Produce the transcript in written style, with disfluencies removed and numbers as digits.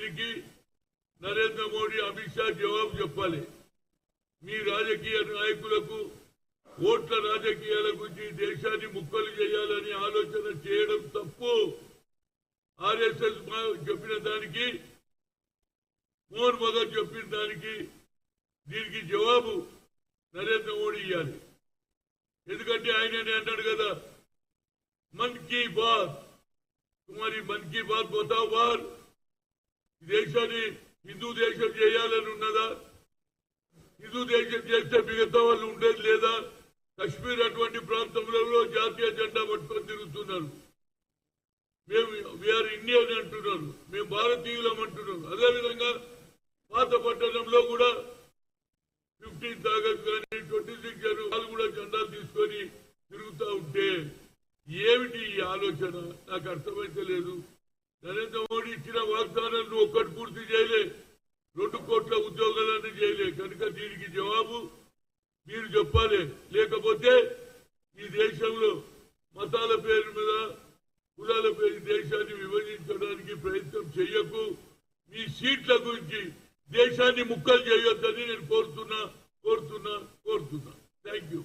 దీనికి నరేంద్ర మోడీ అమిత్ షా జవాబు చెప్పాలి. మీ రాజకీయ నాయకులకు ఓట్ల రాజకీయాల గురించి దేశాన్ని ముక్కలు చేయాలని ఆలోచన చేయడం తప్పు. ఆర్ఎస్ఎస్ చెప్పిన దానికి, మోహన్ భగత్ చెప్పిన దానికి దీనికి జవాబు నరేంద్ర మోడీ ఇవ్వాలి. ఎందుకంటే ఆయననే అన్నాడు కదా, मन की बात, तुम्हारी मन की बात बताओ बार. దేశాన్ని హిందూ దేశం చేయాలని ఉన్నదా? హిందూ దేశం చేస్తే మిగతా వాళ్ళు ఉండేది లేదా? కశ్మీర్ అటువంటి ప్రాంతంలో జాతీయ జెండా పట్టుకొని తిరుగుతున్నారు. మేము వీఆర్ ఇండియన్ అంటున్నారు, మేము భారతీయులం అంటున్నారు. అదేవిధంగా పాత పట్టణంలో కూడా 15th ఆగస్టు కానీ 26 జనవరి వాళ్ళు కూడా జెండాలు తీసుకొని తిరుగుతూ ఉంటే ఏమిటి ఈ ఆలోచన? నాకు అర్థమైతే లేదు. నరేంద్ర మోడీ ఇచ్చిన వాగ్దానాలను ఒక్కటి పూర్తి చేయలే, 2 కోట్ల ఉద్యోగాలను చేయలే. కనుక దీనికి జవాబు మీరు చెప్పాలి. లేకపోతే ఈ దేశంలో మతాల పేరు మీద, కులాల పేరు దేశాన్ని విభజించడానికి ప్రయత్నం చేయకు. మీ సీట్ల గురించి దేశాన్ని ముక్కలు చేయొద్దని నేను కోరుతున్నా. Thank you.